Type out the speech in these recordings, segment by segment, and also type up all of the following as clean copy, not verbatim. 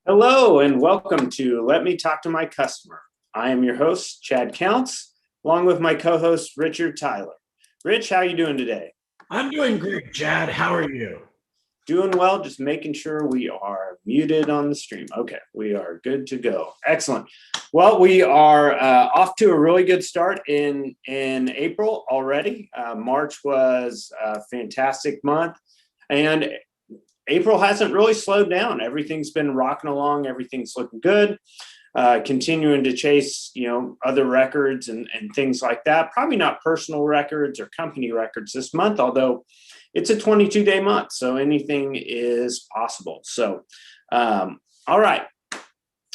Hello and welcome to Let Me Talk to My Customer. I am your host, Chad Counts, along with my co-host, Richard Tyler. Rich, how are you doing today? I'm doing great, Chad. How are you? Doing well, just making sure we are muted on the stream. Okay, we are good to go. Excellent. Well, we are off to a really good start in April already. March was a fantastic month, and April hasn't really slowed down. Everything's been rocking along. Everything's looking good. Continuing to chase, other records and things like that. Probably not personal records or company records this month, although it's a 22-day month, so anything is possible. So, all right.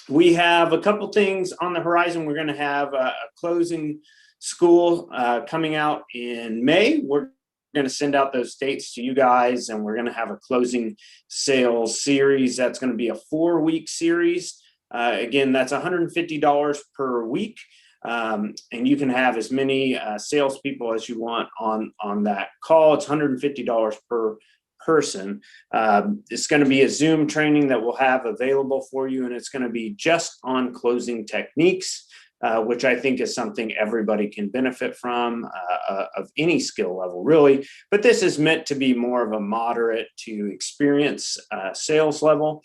We have a couple things on the horizon. We're going to have a closing school coming out in May. We're going to send out those dates to you guys, and we're going to have a closing sales series. That's going to be a 4-week series. Again, that's $150 per week. And you can have as many salespeople as you want on that call. It's $150 per person. It's going to be a Zoom training that we'll have available for you, and it's going to be just on closing techniques, which I think is something everybody can benefit from of any skill level, really. But this is meant to be more of a moderate to experienced sales level.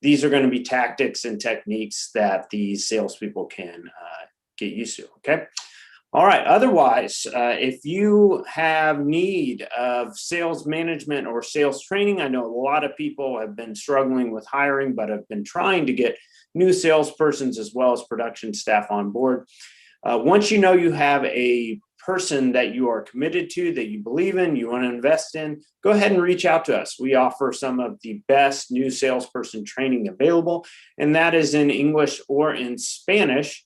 These are going to be tactics and techniques that these salespeople can get used to, okay? All right, otherwise, if you have need of sales management or sales training, I know a lot of people have been struggling with hiring, but have been trying to get new salespersons as well as production staff on board. Once you know you have a person that you are committed to, that you believe in, you want to invest in, go ahead and reach out to us. We offer some of the best new salesperson training available, and that is in English or in Spanish.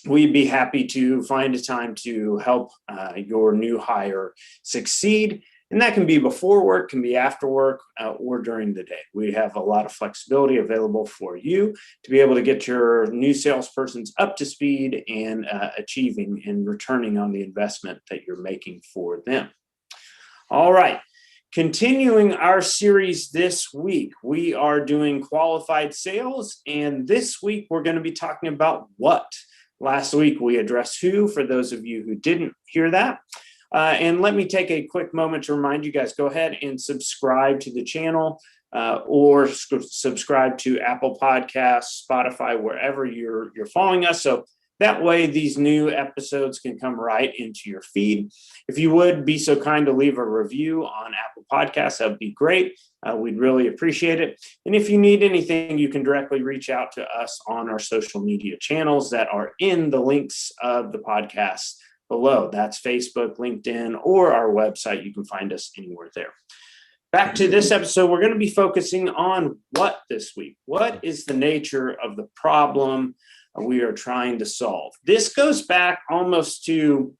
We'd be happy to find a time to help your new hire succeed. And that can be before work, can be after work, or during the day. We have a lot of flexibility available for you to be able to get your new salespersons up to speed and achieving and returning on the investment that you're making for them. All right. Continuing our series this week, we are doing qualified sales. And this week, we're going to be talking about what. Last week, we addressed who, for those of you who didn't hear that. And let me take a quick moment to remind you guys, go ahead and subscribe to the channel or subscribe to Apple Podcasts, Spotify, wherever you're following us. So that way, these new episodes can come right into your feed. If you would be so kind to leave a review on Apple Podcasts, that would be great. We'd really appreciate it. And if you need anything, you can directly reach out to us on our social media channels that are in the links of the podcast below. That's Facebook, LinkedIn, or our website. You can find us anywhere there. Back to this episode, we're going to be focusing on what this week. What is the nature of the problem we are trying to solve? This goes back almost to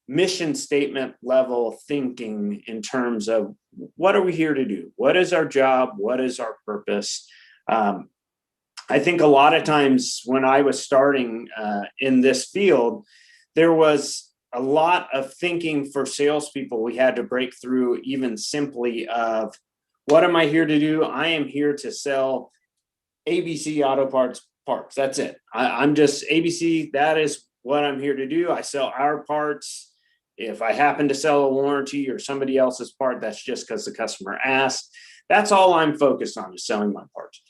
mission statement level thinking in terms of what are we here to do? What is our job? What is our purpose? I think a lot of times when I was starting in this field, there was a lot of thinking for salespeople. We had to break through even simply of what am I here to do? I am here to sell ABC Auto Parts. That's it. I'm just ABC. That is what I'm here to do. I sell our parts. If I happen to sell a warranty or somebody else's part, that's just because the customer asked. That's all I'm focused on, is selling my parts.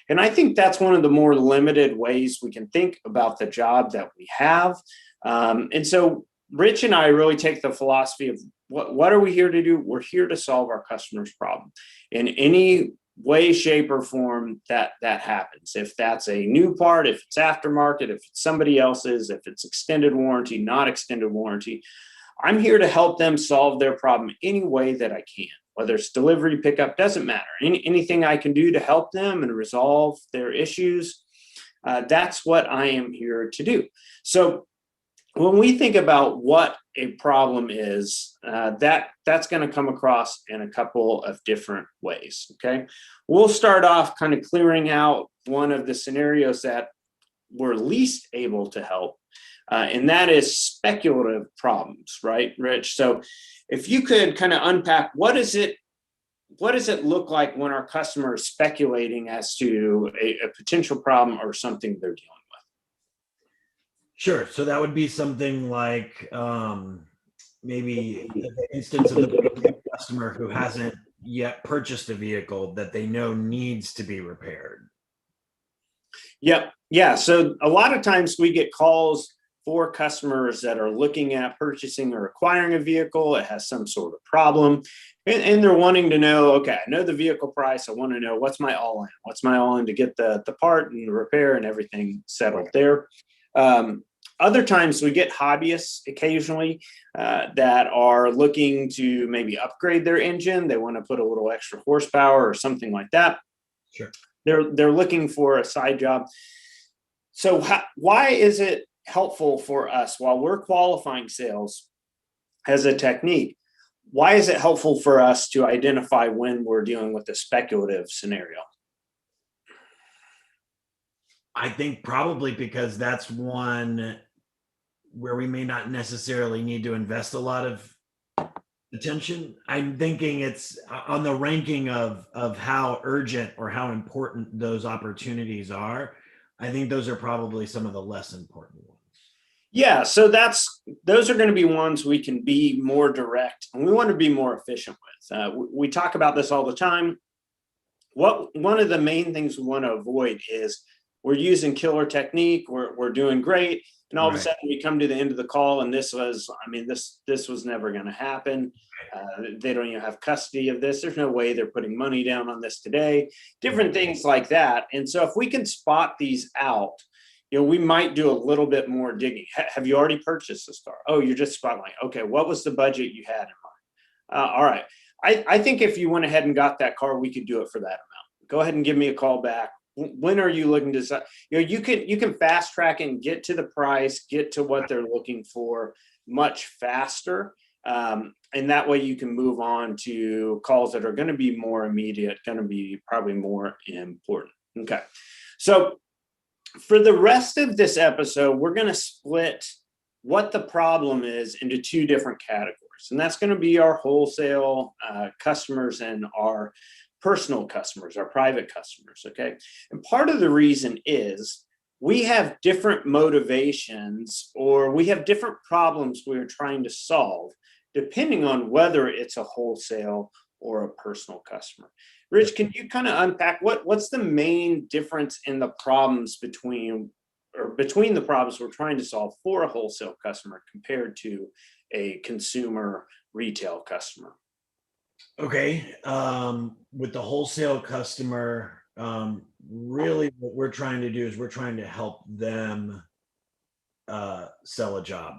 And I think that's one of the more limited ways we can think about the job that we have. And so Rich and I really take the philosophy of what are we here to do? We're here to solve our customer's problem in any way, shape, or form that happens. If that's a new part, if it's aftermarket, if it's somebody else's, if it's extended warranty, not extended warranty, I'm here to help them solve their problem any way that I can. Whether it's delivery, pickup, doesn't matter. Anything I can do to help them and resolve their issues, that's what I am here to do. So when we think about what a problem is, that's going to come across in a couple of different ways, okay? We'll start off kind of clearing out one of the scenarios that we're least able to help, and that is speculative problems, right, Rich? So if you could kind of unpack, what is it what does it look like when our customer is speculating as to a potential problem or something they're dealing with? Sure. So that would be something like maybe the instance of the customer who hasn't yet purchased a vehicle that they know needs to be repaired. Yep. Yeah. So a lot of times we get calls for customers that are looking at purchasing or acquiring a vehicle. It has some sort of problem. And they're wanting to know, okay, I know the vehicle price. I want to know what's my all in? What's my all in to get the part and the repair and everything settled there. Other times we get hobbyists occasionally that are looking to maybe upgrade their engine. They want to put a little extra horsepower or something like that. Sure. They're looking for a side job. So why is it helpful for us while we're qualifying sales as a technique? Why is it helpful for us to identify when we're dealing with a speculative scenario? I think probably because that's one where we may not necessarily need to invest a lot of attention. I'm thinking it's on the ranking of how urgent or how important those opportunities are. I think those are probably some of the less important ones. Yeah, so those are going to be ones we can be more direct and we want to be more efficient with. We talk about this all the time. One of the main things we want to avoid is we're using killer technique, we're doing great, and all of a sudden we come to the end of the call and this was never going to happen. They don't even have custody of this. There's no way they're putting money down on this today. Different things like that. And so if we can spot these out, we might do a little bit more digging. Have you already purchased this car? Oh, you're just spotlighting. Okay, what was the budget you had in mind? All right. I think if you went ahead and got that car, we could do it for that amount. Go ahead and give me a call back. When are you looking to? You can fast track and get to the price, get to what they're looking for much faster, and that way you can move on to calls that are going to be more immediate, going to be probably more important. Okay, so for the rest of this episode, we're going to split what the problem is into two different categories, and that's going to be our wholesale customers and our personal customers, our private customers. Okay. And part of the reason is we have different motivations or we have different problems we're trying to solve depending on whether it's a wholesale or a personal customer. Rich, can you kind of unpack what's the main difference in the problems between the problems we're trying to solve for a wholesale customer compared to a consumer retail customer? Okay. With the wholesale customer, really what we're trying to do is we're trying to help them sell a job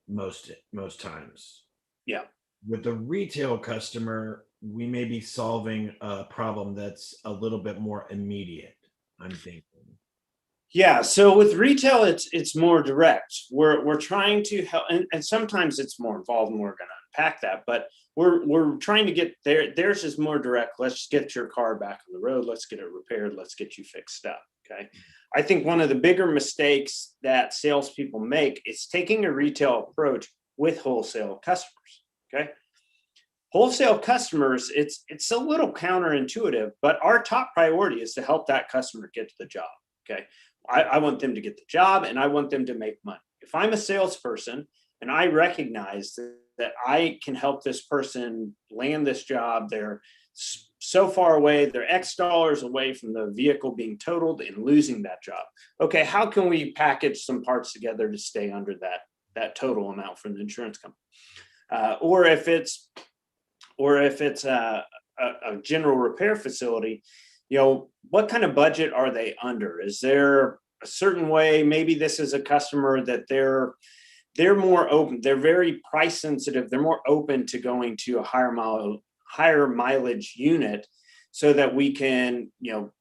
most times. Yeah. With the retail customer, we may be solving a problem that's a little bit more immediate, I'm thinking. Yeah, so with retail, it's more direct. We're trying to help, and sometimes it's more involved, and we're going to unpack that. But we're trying to get there. Theirs is more direct. Let's get your car back on the road. Let's get it repaired. Let's get you fixed up. Okay. I think one of the bigger mistakes that salespeople make is taking a retail approach with wholesale customers. Okay. Wholesale customers, it's a little counterintuitive, but our top priority is to help that customer get to the job. Okay. I want them to get the job and I want them to make money. If I'm a salesperson and I recognize that I can help this person land this job, they're so far away, they're X dollars away from the vehicle being totaled and losing that job. Okay, how can we package some parts together to stay under that total amount from the insurance company? Or if it's a general repair facility, what kind of budget are they under? Is there a certain way? Maybe this is a customer that they're more open. They're very price sensitive. They're more open to going to a higher mileage unit so that we can,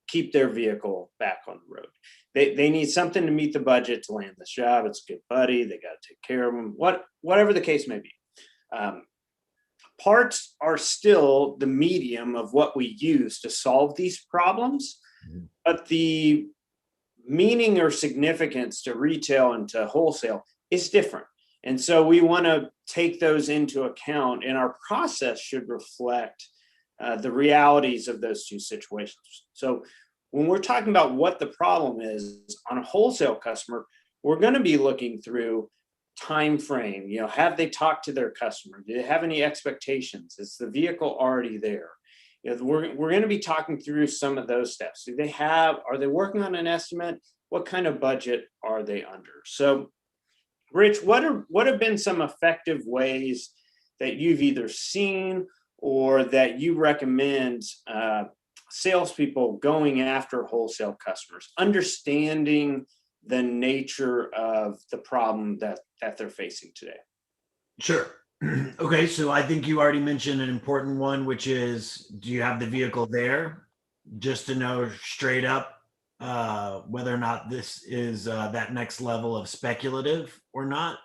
keep their vehicle back on the road. They need something to meet the budget to land this job. It's a good buddy. They got to take care of them, whatever the case may be. Parts are still the medium of what we use to solve these problems, but the meaning or significance to retail and to wholesale is different. And so we want to take those into account, and our process should reflect the realities of those two situations. So when we're talking about what the problem is on a wholesale customer, we're going to be looking through time frame. Have they talked to their customer? Do they have any expectations? Is the vehicle already there? We're going to be talking through some of those steps. Are they working on an estimate? What kind of budget are they under? So Rich, what have been some effective ways that you've either seen or that you recommend salespeople going after wholesale customers, understanding the nature of the problem that they're facing today? Sure. Okay, so I think you already mentioned an important one, which is, do you have the vehicle there? Just to know straight up whether or not this is that next level of speculative or not.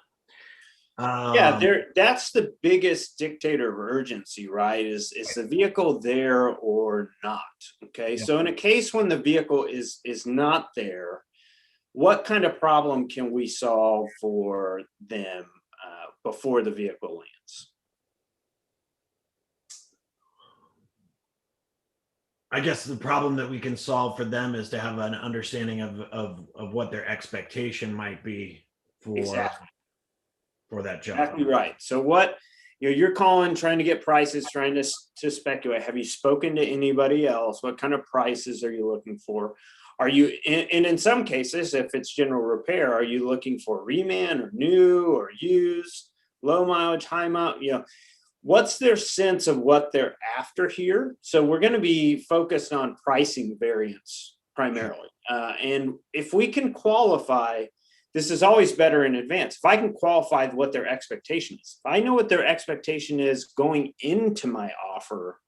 Yeah, that's the biggest dictator of urgency, right? Is the vehicle there or not? Okay, Yeah. so in a case when the vehicle is not there, what kind of problem can we solve for them before the vehicle lands? I guess the problem that we can solve for them is to have an understanding of what their expectation might be Exactly. for that job. Exactly right. So what you're calling, trying to get prices, trying to speculate. Have you spoken to anybody else? What kind of prices are you looking for? Are you and in some cases, if it's general repair, are you looking for reman or new or used, low mileage, high mileage? What's their sense of what they're after here? So we're going to be focused on pricing variance primarily. And if we can qualify, this is always better in advance. If I can qualify what their expectation is, if I know what their expectation is going into my offer,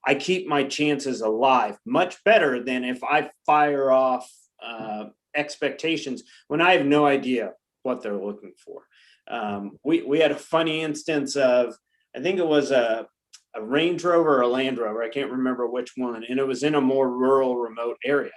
I keep my chances alive much better than if I fire off expectations when I have no idea what they're looking for. We had a funny instance of, I think it was a Range Rover or a Land Rover. I can't remember which one. And it was in a more rural, remote area.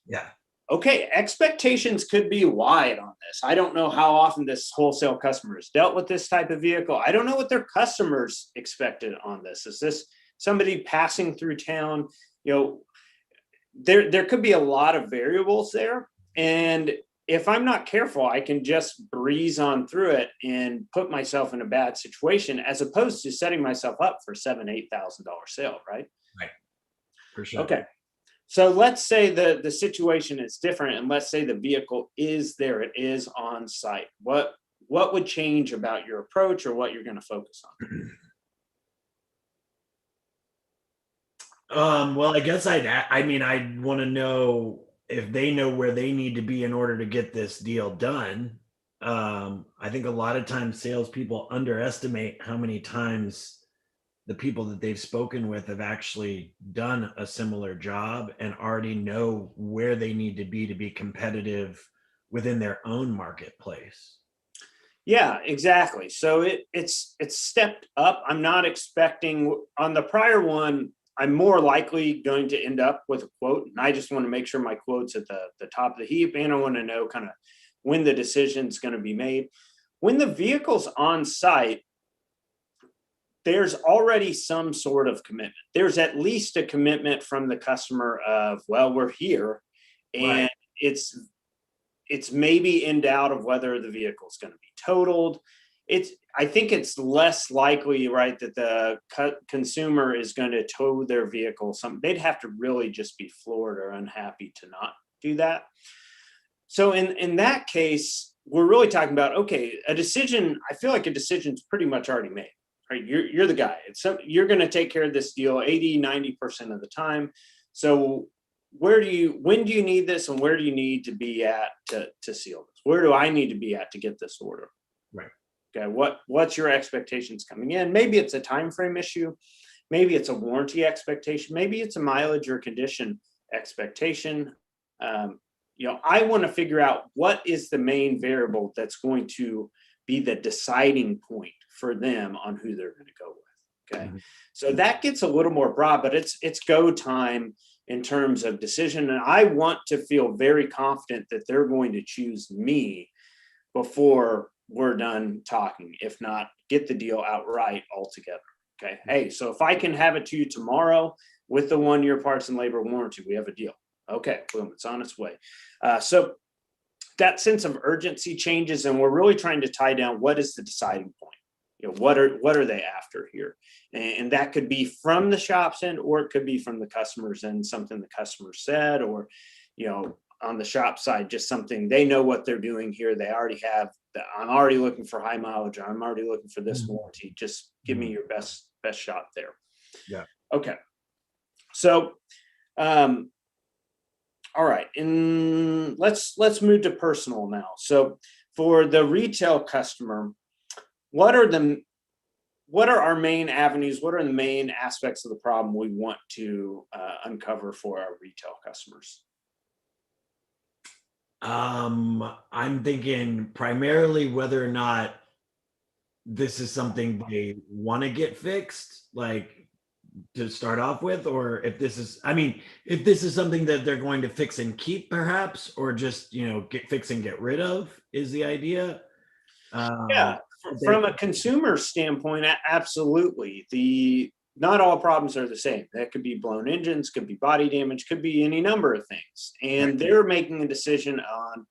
Yeah. Okay, expectations could be wide on this. I don't know how often this wholesale customer has dealt with this type of vehicle. I don't know what their customers expected on this. Is this somebody passing through town? There could be a lot of variables there. And if I'm not careful, I can just breeze on through it and put myself in a bad situation, as opposed to setting myself up for $7,000-8,000 sale, right? Right. For sure. Okay. So let's say the situation is different, and let's say the vehicle is there, it is on site. What would change about your approach, or what you're going to focus on? Well, I guess I'd want to know if they know where they need to be in order to get this deal done. I think a lot of times salespeople underestimate how many times the people that they've spoken with have actually done a similar job and already know where they need to be competitive within their own marketplace. Yeah, exactly. So it's stepped up. I'm not expecting on the prior one, I'm more likely going to end up with a quote. And I just want to make sure my quote's at the top of the heap. And I want to know kind of when the decision's going to be made. When the vehicle's on site, there's already some sort of commitment. There's at least a commitment from the customer of, well, we're here. And Right. it's maybe in doubt of whether the vehicle is going to be totaled. I think it's less likely, right, that the consumer is going to tow their vehicle. They'd have to really just be floored or unhappy to not do that. So in that case, we're really talking about, okay, a decision. I feel like a decision's pretty much already made, right? You're the guy. You're going to take care of this deal 80-90% of the time. So when do you need this, and where do you need to be at to seal this? Where do I need to be at to get this order? Right. Okay. What's your expectations coming in? Maybe it's a time frame issue. Maybe it's a warranty expectation. Maybe it's a mileage or condition expectation. I want to figure out what is the main variable that's going to be the deciding point for them on who they're going to go with. Okay. Mm-hmm. So that gets a little more broad, but it's go time in terms of decision. And I want to feel very confident that they're going to choose me before we're done talking, if not get the deal outright altogether. Okay. Hey, so if I can have it to you tomorrow with the 1-year parts and labor warranty, we have a deal. Okay, boom, it's on its way. So that sense of urgency changes, and we're really trying to tie down what is the deciding point. What are they after here? And that could be from the shop's end, or it could be from the customer's end, something the customer said, or on the shop side, just something they know what they're doing here. They already have I'm already looking for high mileage, or I'm already looking for this warranty. Just give me your best shot there. Yeah. Okay. So all right, and let's move to personal now. So for the retail customer, what are our main avenues? What are the main aspects of the problem we want to uncover for our retail customers? I'm thinking primarily whether or not this is something they want to get fixed, like to start off with, or if this is, if this is something that they're going to fix and keep perhaps, or just, fix and get rid of is the idea. Yeah, from a consumer standpoint, absolutely. Not all problems are the same. That could be blown engines, could be body damage, could be any number of things. And they're making a decision on,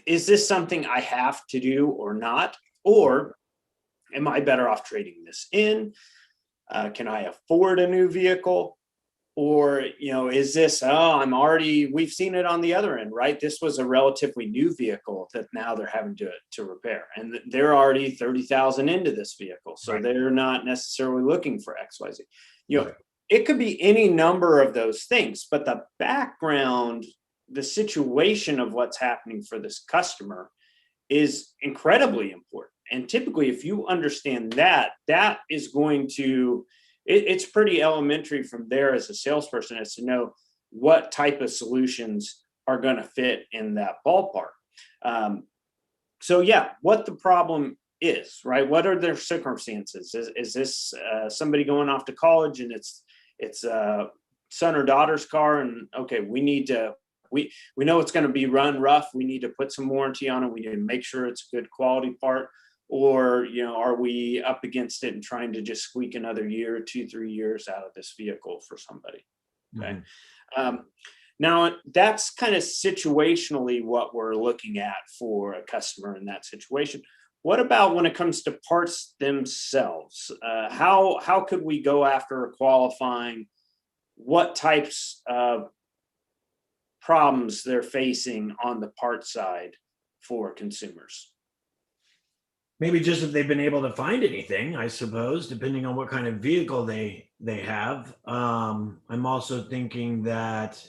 is this something I have to do or not? Or am I better off trading this in? Can I afford a new vehicle? Or, is this, we've seen it on the other end, right? This was a relatively new vehicle that now they're having to repair. And they're already 30,000 into this vehicle. So they're not necessarily looking for XYZ. It could be any number of those things, but the background, the situation of what's happening for this customer is incredibly important. And typically, if you understand that is going to, it's pretty elementary from there as a salesperson, as to know what type of solutions are going to fit in that ballpark. So yeah, what the problem is, right? What are their circumstances? Is this somebody going off to college and it's son or daughter's car, and okay, we know it's going to be run rough. We need to put some warranty on it. We need to make sure it's a good quality part. Or, are we up against it and trying to just squeak another year, 2-3 years out of this vehicle for somebody? Okay. Now that's kind of situationally what we're looking at for a customer in that situation. What about when it comes to parts themselves? How could we go after qualifying what types of problems they're facing on the parts side for consumers? Maybe just if they've been able to find anything, I suppose, depending on what kind of vehicle they have. I'm also thinking that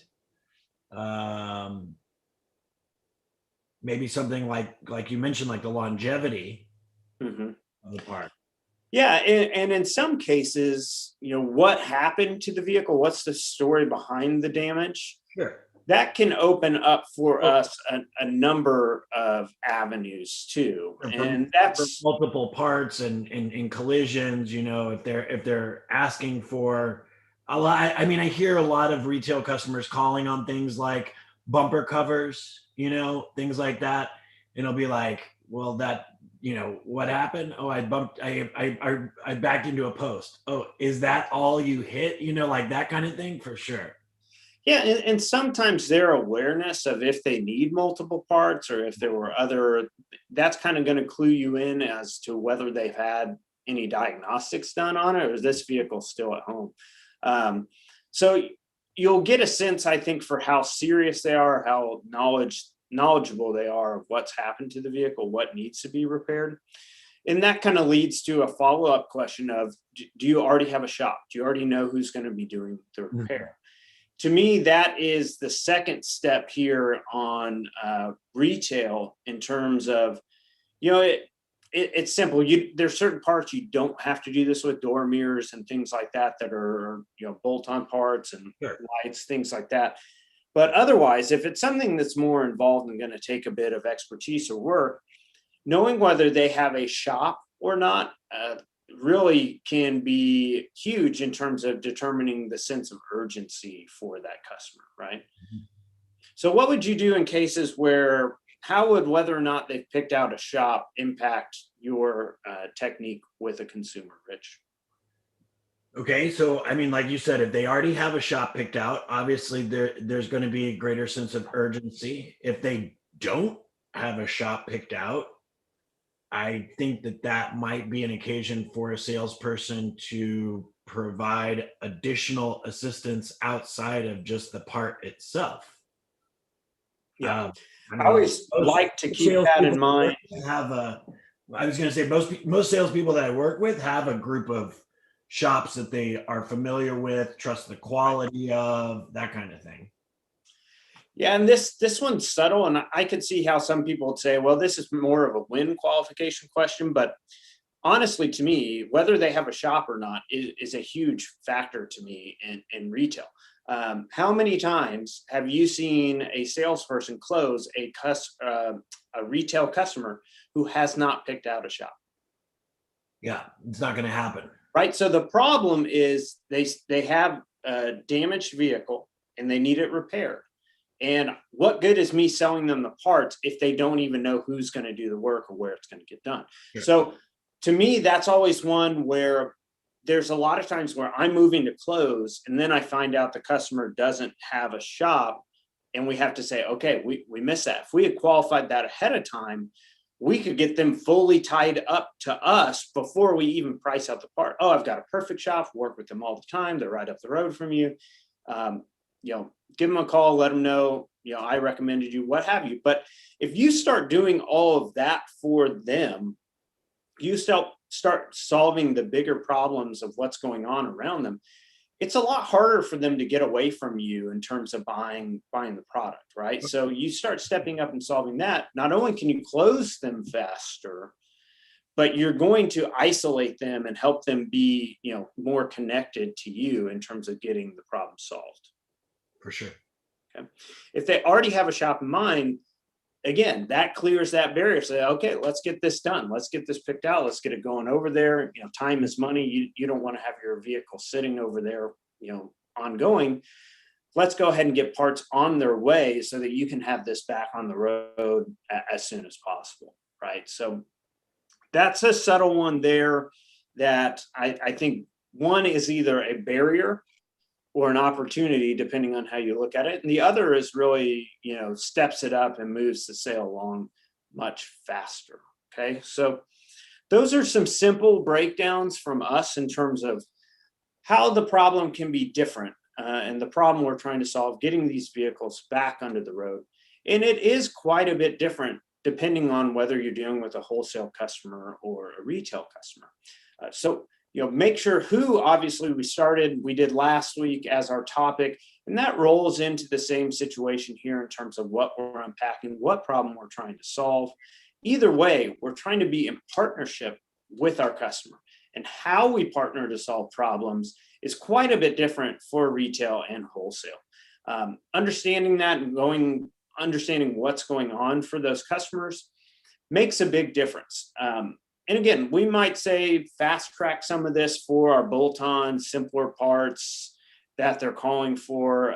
maybe something like you mentioned, like the longevity of the part. Yeah, and in some cases, what happened to the vehicle? What's the story behind the damage? Sure. That can open up for us a number of avenues too, and that's multiple parts and in collisions. If they're asking for a lot. I hear a lot of retail customers calling on things like bumper covers, things like that, and it'll be like, well, that what happened? Oh, I backed into a post. Oh, is that all you hit? Like that kind of thing, for sure. Yeah, and sometimes their awareness of if they need multiple parts, or if there were that's kind of going to clue you in as to whether they've had any diagnostics done on it, or is this vehicle still at home. So you'll get a sense, I think, for how serious they are, how knowledgeable they are of what's happened to the vehicle, what needs to be repaired. And that kind of leads to a follow-up question of, do you already have a shop? Do you already know who's going to be doing the repair? To me, that is the second step here on retail, in terms of, it's simple. There's certain parts you don't have to do this with, door mirrors and things like that are, bolt-on parts and lights, things like that. But otherwise, if it's something that's more involved and going to take a bit of expertise or work, knowing whether they have a shop or not really can be huge in terms of determining the sense of urgency for that customer, right? So what would you do in cases where how would whether or not they've picked out a shop impact your technique with a consumer, Rich? Okay, so I mean, like you said, if they already have a shop picked out, obviously there's going to be a greater sense of urgency. If they don't have a shop picked out, I think that that might be an occasion for a salesperson to provide additional assistance outside of just the part itself. Yeah, I I mean, always like to keep that salespeople in mind. have a. I was going to say most salespeople that I work with have a group of shops that they are familiar with, trust the quality of, that kind of thing. Yeah, and this one's subtle, and I could see how some people would say, well, this is more of a win qualification question, but honestly, to me, whether they have a shop or not is a huge factor to me in retail. How many times have you seen a salesperson close a retail customer who has not picked out a shop? Yeah, it's not going to happen. Right. So the problem is they have a damaged vehicle and they need it repaired. And what good is me selling them the parts if they don't even know who's going to do the work or where it's going to get done? Sure. So to me, that's always one where there's a lot of times where I'm moving to close and then I find out the customer doesn't have a shop and we have to say, okay, we missed that. If we had qualified that ahead of time, we could get them fully tied up to us before we even price out the part. Oh, I've got a perfect shop, work with them all the time. They're right up the road from you. Give them a call, let them know, I recommended you, what have you. But if you start doing all of that for them, you start solving the bigger problems of what's going on around them. It's a lot harder for them to get away from you in terms of buying the product, right? So you start stepping up and solving that. Not only can you close them faster, but you're going to isolate them and help them be, more connected to you in terms of getting the problem solved. For sure. Okay. If they already have a shop in mind, again, that clears that barrier. Say, okay, let's get this done. Let's get this picked out. Let's get it going over there. Time is money. You don't want to have your vehicle sitting over there, ongoing. Let's go ahead and get parts on their way so that you can have this back on the road as soon as possible. Right. So that's a subtle one there that I think one is either a barrier or an opportunity, depending on how you look at it. And the other is really, steps it up and moves the sale along much faster. Okay. So those are some simple breakdowns from us in terms of how the problem can be different and the problem we're trying to solve, getting these vehicles back onto the road. And it is quite a bit different depending on whether you're dealing with a wholesale customer or a retail customer. So make sure who obviously we did last week as our topic, and that rolls into the same situation here in terms of what we're unpacking, what problem we're trying to solve. Either way, we're trying to be in partnership with our customer, and how we partner to solve problems is quite a bit different for retail and wholesale. Understanding that and understanding what's going on for those customers makes a big difference. And again, we might say fast track some of this for our bolt-on, simpler parts that they're calling for,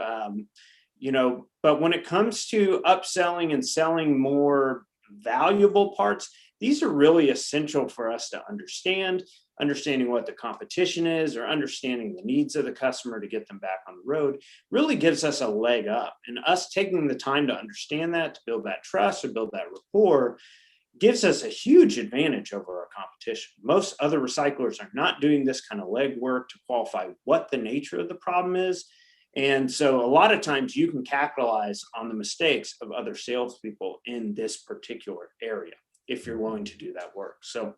but when it comes to upselling and selling more valuable parts, these are really essential for us to understanding what the competition is or understanding the needs of the customer to get them back on the road really gives us a leg up. And us taking the time to understand that, to build that trust or build that rapport, gives us a huge advantage over our competition. Most other recyclers are not doing this kind of legwork to qualify what the nature of the problem is. And so a lot of times you can capitalize on the mistakes of other salespeople in this particular area if you're willing to do that work. So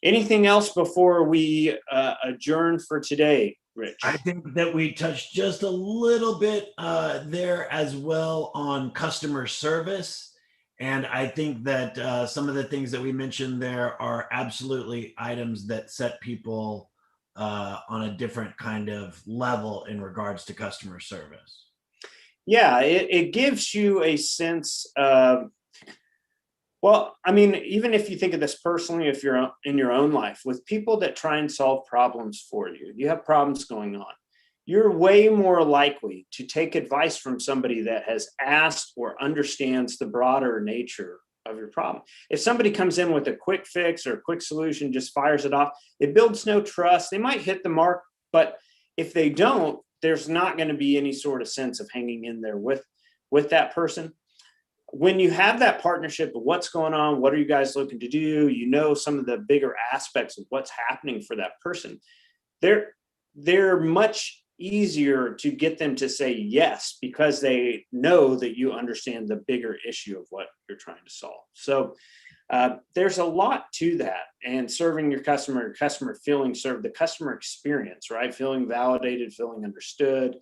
anything else before we adjourn for today, Rich? I think that we touched just a little bit there as well on customer service. And I think that some of the things that we mentioned there are absolutely items that set people on a different kind of level in regards to customer service. Yeah, it gives you a sense of, even if you think of this personally, if you're in your own life with people that try and solve problems for you, you have problems going on. you're way more likely to take advice from somebody that has asked or understands the broader nature of your problem. If somebody comes in with a quick fix or a quick solution, just fires it off, it builds no trust. They might hit the mark, but if they don't, there's not going to be any sort of sense of hanging in there with that person. When you have that partnership of what's going on, what are you guys looking to do, you know, some of the bigger aspects of what's happening for that person, they're much easier to get them to say yes, because they know that you understand the bigger issue of what you're trying to solve. So there's a lot to that, and serving your customer feeling served, the customer experience, right? Feeling validated, feeling understood,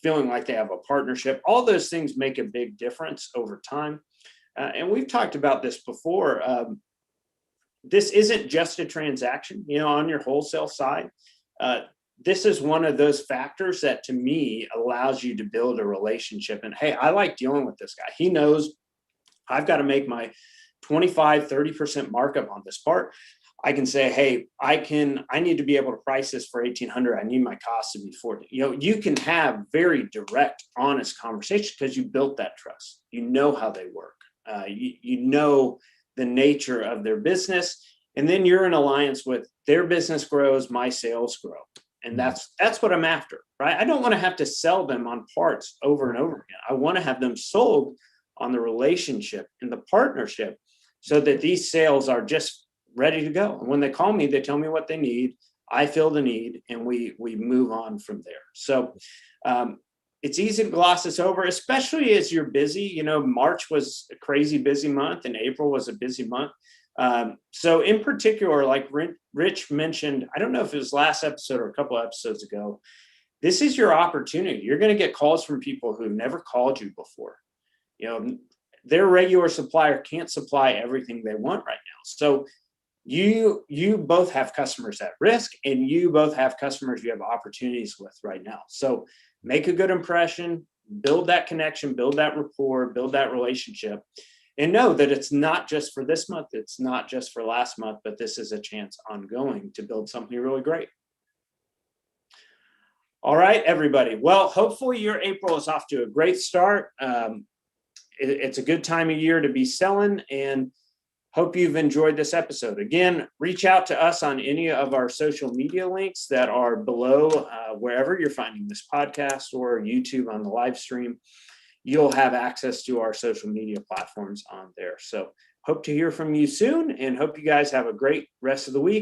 feeling like they have a partnership. All those things make a big difference over time. And we've talked about this before. This isn't just a transaction, you know, on your wholesale side. This is one of those factors that, to me, allows you to build a relationship. And hey, I like dealing with this guy. He knows I've got to make my 25, 30% markup on this part. I can say, hey, I need to be able to price this for 1,800. I need my cost to be 40. You know, you can have very direct, honest conversations because you built that trust. You know how they work. You know the nature of their business. And then you're in alliance with their business grows, my sales grow. And that's what I'm after, right? I don't want to have to sell them on parts over and over again. I want to have them sold on the relationship and the partnership, so that these sales are just ready to go. And when they call me, they tell me what they need. I fill the need, and we move on from there. So it's easy to gloss this over, especially as you're busy. You know, March was a crazy busy month, and April was a busy month. So in particular, like Rich mentioned, I don't know if it was last episode or a couple episodes ago, this is your opportunity. You're going to get calls from people who never called you before. You know, their regular supplier can't supply everything they want right now. So you both have customers at risk, and you both have customers you have opportunities with right now. So make a good impression, build that connection, build that rapport, build that relationship. And know that it's not just for this month, it's not just for last month, but this is a chance ongoing to build something really great. All right, everybody. Well, hopefully your April is off to a great start. It's a good time of year to be selling, and hope you've enjoyed this episode. Again, reach out to us on any of our social media links that are below wherever you're finding this podcast, or YouTube on the live stream. You'll have access to our social media platforms on there. So hope to hear from you soon, and hope you guys have a great rest of the week.